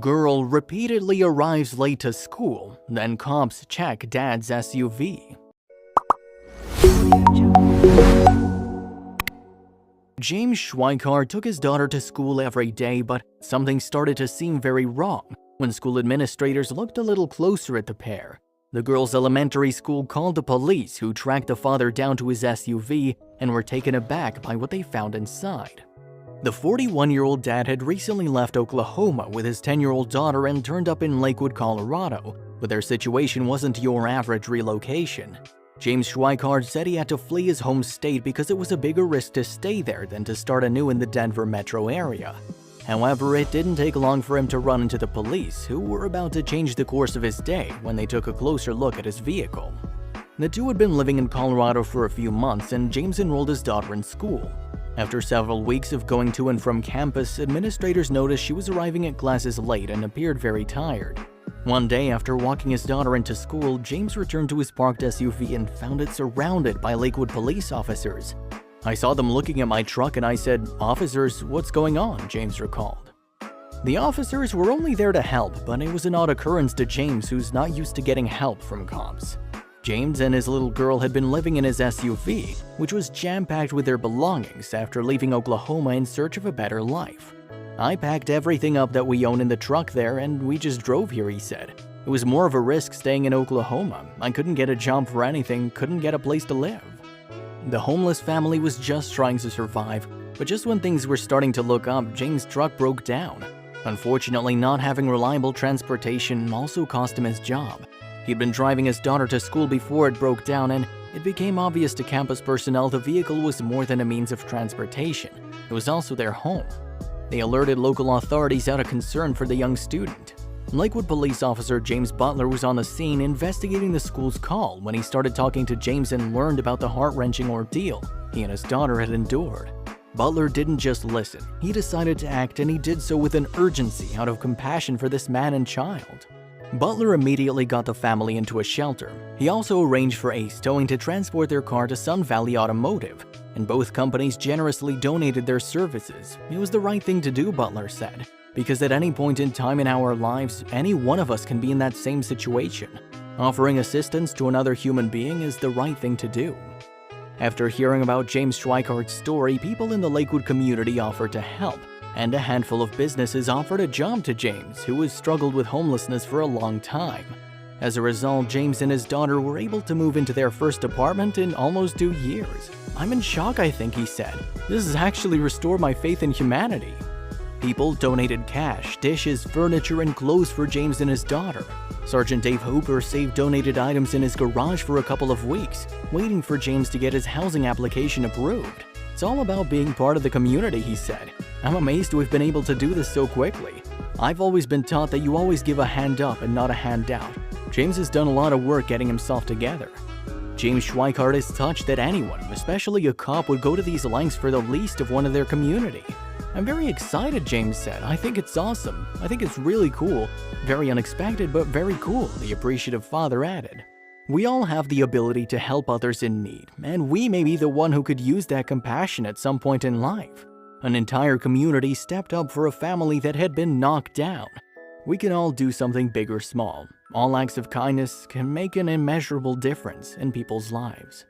Girl repeatedly arrives late to school, then cops check dad's SUV. James Schweikart took his daughter to school every day, but something started to seem very wrong when school administrators looked a little closer at the pair. The girl's elementary school called the police, who tracked the father down to his SUV and were taken aback by what they found inside. The 41-year-old dad had recently left Oklahoma with his 10-year-old daughter and turned up in Lakewood, Colorado, but their situation wasn't your average relocation. James Schweikart said he had to flee his home state because it was a bigger risk to stay there than to start anew in the Denver metro area. However, it didn't take long for him to run into the police, who were about to change the course of his day when they took a closer look at his vehicle. The two had been living in Colorado for a few months, and James enrolled his daughter in school. After several weeks of going to and from campus, administrators noticed she was arriving at classes late and appeared very tired. One day, after walking his daughter into school, James returned to his parked SUV and found it surrounded by Lakewood police officers. "I saw them looking at my truck and I said, 'Officers, what's going on?'" James recalled. The officers were only there to help, but it was an odd occurrence to James, who's not used to getting help from cops. James and his little girl had been living in his SUV, which was jam-packed with their belongings after leaving Oklahoma in search of a better life. "I packed everything up that we own in the truck there and we just drove here," he said. "It was more of a risk staying in Oklahoma. I couldn't get a job for anything, couldn't get a place to live." The homeless family was just trying to survive, but just when things were starting to look up, James' truck broke down. Unfortunately, not having reliable transportation also cost him his job. He'd been driving his daughter to school before it broke down, and it became obvious to campus personnel the vehicle was more than a means of transportation. It was also their home. They alerted local authorities out of concern for the young student. Lakewood police officer James Butler was on the scene investigating the school's call when he started talking to James and learned about the heart-wrenching ordeal he and his daughter had endured. Butler didn't just listen. He decided to act, and he did so with an urgency out of compassion for this man and child. Butler immediately got the family into a shelter. He also arranged for Ace Towing to transport their car to Sun Valley Automotive, and both companies generously donated their services. It was the right thing to do, Butler said, because at any point in time in our lives, any one of us can be in that same situation. Offering assistance to another human being is the right thing to do. After hearing about James Schweikart's story, people in the Lakewood community offered to help, and a handful of businesses offered a job to James, who has struggled with homelessness for a long time. As a result, James and his daughter were able to move into their first apartment in almost 2 years. "I'm in shock, I think," he said. "This has actually restored my faith in humanity." People donated cash, dishes, furniture, and clothes for James and his daughter. Sergeant Dave Hooper saved donated items in his garage for a couple of weeks, waiting for James to get his housing application approved. "It's all about being part of the community," he said. "I'm amazed we've been able to do this so quickly. I've always been taught that you always give a hand up and not a handout. James has done a lot of work getting himself together." James Schweikart is touched that anyone, especially a cop, would go to these lengths for the least of one of their community. "I'm very excited," James said. "I think it's awesome. I think it's really cool. Very unexpected, but very cool," the appreciative father added. We all have the ability to help others in need, and we may be the one who could use that compassion at some point in life. An entire community stepped up for a family that had been knocked down. We can all do something big or small. All acts of kindness can make an immeasurable difference in people's lives.